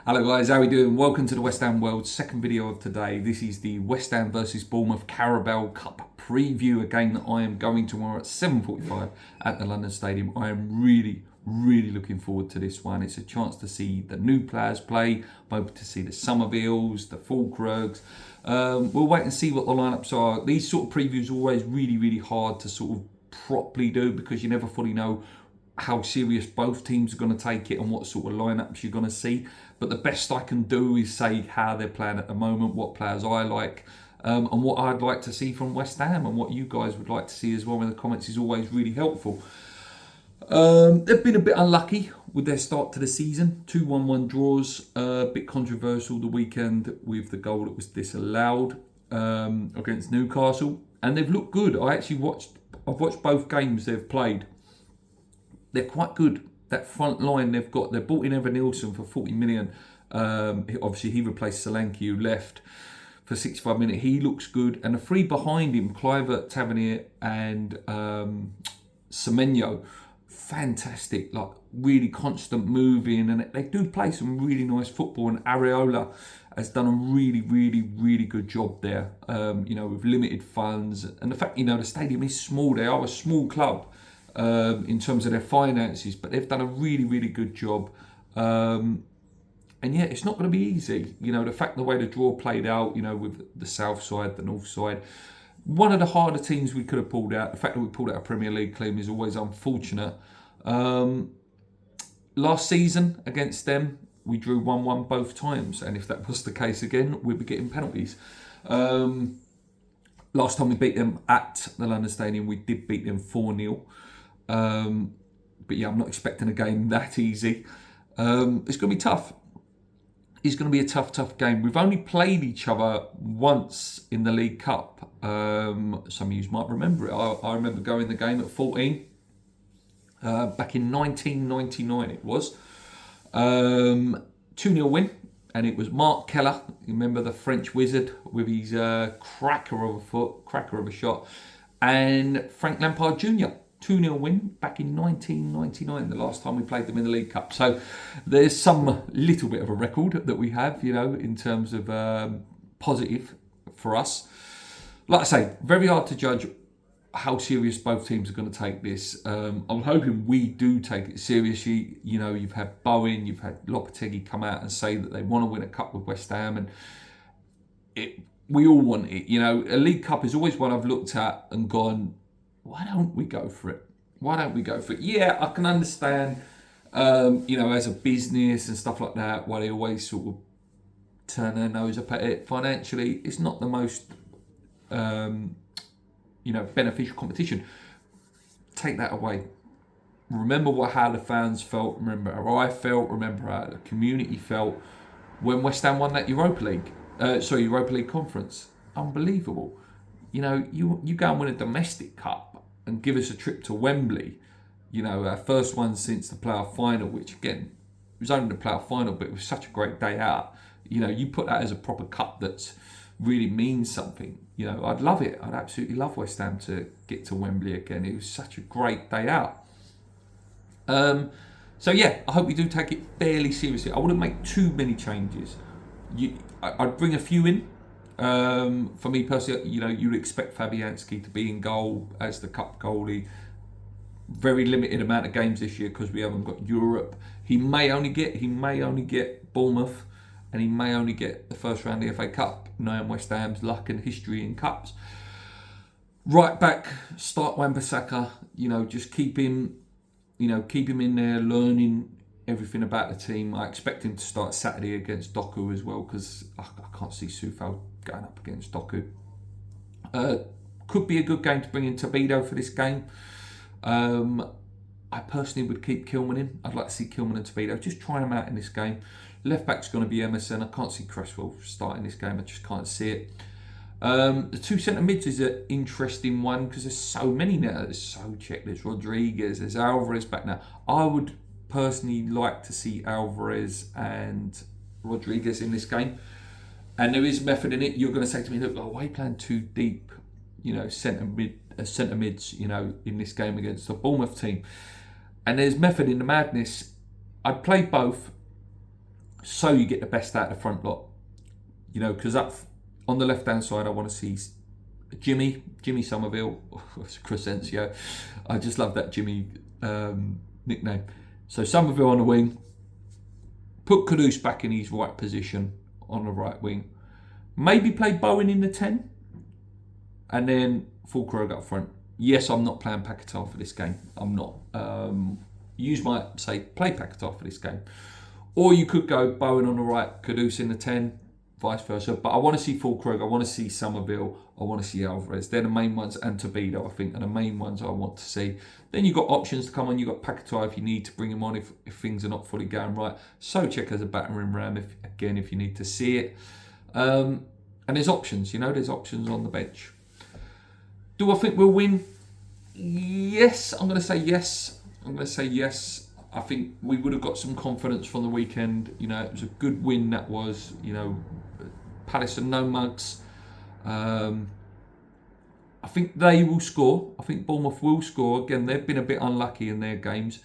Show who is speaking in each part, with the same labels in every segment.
Speaker 1: Hello guys, how are we doing? Welcome to the West Ham World, second video of today. This is the West Ham versus Bournemouth Carabao Cup preview, a game that I am going tomorrow at 7:45 at the London Stadium. I am really looking forward to this one. It's a chance to see the new players play, both to see the Somervilles, the Fulkrugs. We'll wait and see what the lineups are. These sort of previews are always really hard to sort of properly do because you never fully know how serious both teams are going to take it and what sort of lineups you're going to see. But the best I can do is say how they're playing at the moment, what players I like, and what I'd like to see from West Ham, and what you guys would like to see as well in the comments is always really helpful. They've been a bit unlucky with their start to the season. 2-1-1 draws, a bit controversial the weekend with the goal that was disallowed against Newcastle, and they've looked good. I've watched both games they've played. They're quite good. That front line they've got. They bought in Evan Nilsson for 40 million. Obviously, he replaced Solanke, who left for 65 million. He looks good. And the three behind him, Kluivert, Tavernier and Semenyo, fantastic. Like, really constant moving. And they do play some really nice football. And Areola has done a really good job there, with limited funds. And the fact, the stadium is small. They are a small club. In terms of their finances, but they've done a really good job. And yeah, it's not going to be easy. The fact the way the draw played out, with the south side, the north side, one of the harder teams we could have pulled out. The fact that we pulled out a Premier League team is always unfortunate. Last season against them, we drew 1-1 both times, and if that was the case again, we'd be getting penalties. Last time we beat them at the London Stadium, we did beat them 4-0. But yeah, I'm not expecting a game that easy. It's going to be tough. It's going to be a tough game. We've only played each other once in the League Cup. Some of you might remember it. I remember going the game at 14. Back in 1999 it was. 2-0 win. And it was Mark Keller, you remember the French wizard with his cracker of a shot, and Frank Lampard Jr. 2-0 win back in 1999, the last time we played them in the League Cup. So there's some little bit of a record that we have, in terms of positive for us. Like I say, very hard to judge how serious both teams are going to take this. I'm hoping we do take it seriously. You've had Bowen, you've had Lopetegui come out and say that they want to win a cup with West Ham, and we all want it. A League Cup is always one I've looked at and gone, why don't we go for it? Why don't we go for it? Yeah, I can understand, as a business and stuff like that, why they always sort of turn their nose up at it. Financially, it's not the most beneficial competition. Take that away. Remember how the fans felt. Remember how I felt. Remember how the community felt when West Ham won that Europa League Conference. Unbelievable. You go and win a domestic cup and give us a trip to Wembley. Our first one since the playoff final, which again was only the playoff final, but it was such a great day out. You put that as a proper cup that's really means something. I'd love it. I'd absolutely love West Ham to get to Wembley again. It was such a great day out. So yeah, I hope you do take it fairly seriously. I wouldn't make too many changes. I'd bring a few in. For me personally, you'd expect Fabianski to be in goal as the cup goalie. Very limited amount of games this year because we haven't got Europe. He may only get Bournemouth. And he may only get the first round of the FA Cup, knowing West Ham's luck and history in cups. Right back, start Wan-Bissaka. Just keep him in there, learning everything about the team. I expect him to start Saturday against Doku as well, because I can't see Soufal going up against Doku. Could be a good game to bring in Tobido for this game. I personally would keep Kilman in. I'd like to see Kilman and Tobido. Just try them out in this game. Left back's going to be Emerson. I can't see Cresswell starting this game. I just can't see it. The two centre mids is an interesting one because there's so many now. There's Soucek, there's Rodriguez, there's Alvarez back now. I would personally like to see Alvarez and Rodriguez in this game. And there is method in it. You're going to say to me, look, why are you playing too deep, centre mids, in this game against the Bournemouth team? And there's method in the madness. I'd play both. so you get the best out of the front lot. You know, because up on the left-hand side, I want to see Jimmy Somerville, it's Crescencio. I just love that Jimmy nickname. So Somerville on the wing. Put Kudus back in his right position on the right wing. Maybe play Bowen in the 10. And then Fulkrug up front. Yes, I'm not playing Paquetá for this game. I'm not. Use my, say, play Paquetá for this game. Or you could go Bowen on the right, Kudus in the 10, vice versa. But I want to see Fulkrug, I want to see Somerville, I want to see Alvarez. They're the main ones, and Tobido, I think, are the main ones I want to see. Then you've got options to come on. You've got Paquetá if you need to bring him on if things are not fully going right. So check as a battering ram, if you need to see it. And there's options, you know, there's options on the bench. Do I think we'll win? Yes, I'm going to say yes. I think we would have got some confidence from the weekend. You know, it was a good win that was. You know, Palace and no mugs. I think they will score. I think Bournemouth will score. Again, they've been a bit unlucky in their games.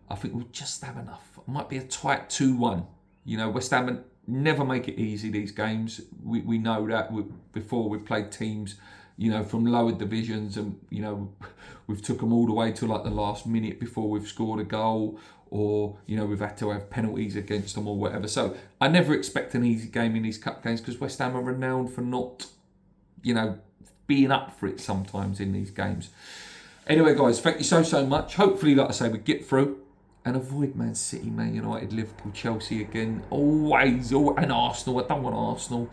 Speaker 1: I think we'll just have enough. It might be a tight 2-1. You know, West Ham never make it easy, these games. We know that. Before we've played teams, you know, from lower divisions, and, you know, we've took them all the way to like the last minute before we've scored a goal, or, you know, we've had to have penalties against them or whatever. So I never expect an easy game in these cup games, because West Ham are renowned for not, you know, being up for it sometimes in these games. Anyway, guys, thank you so much. Hopefully, like I say, we get through and avoid Man City, Man United, Liverpool, Chelsea again. Always, and Arsenal. I don't want Arsenal.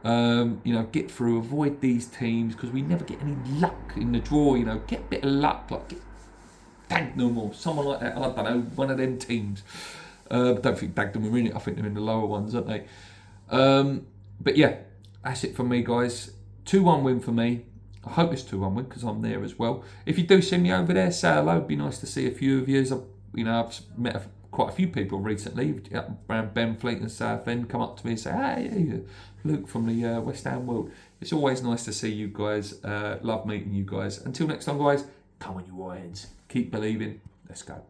Speaker 1: You know, get through, avoid these teams, because we never get any luck in the draw. You know, get a bit of luck, like get Dagenham or someone like that. I don't know, one of them teams. I don't think Dagenham are in it. I think they're in the lower ones, aren't they? But yeah, that's it for me, guys. 2-1 win for me. I hope it's 2-1 win, because I'm there as well. If you do see me over there, say hello. It'd be nice to see a few of you. I've met quite a few people recently around Benfleet and Southend, come up to me and say, hey, Luke from the West Ham World. It's always nice to see you guys. Love meeting you guys. Until next time, guys, come on, you Irons. Keep believing. Let's go.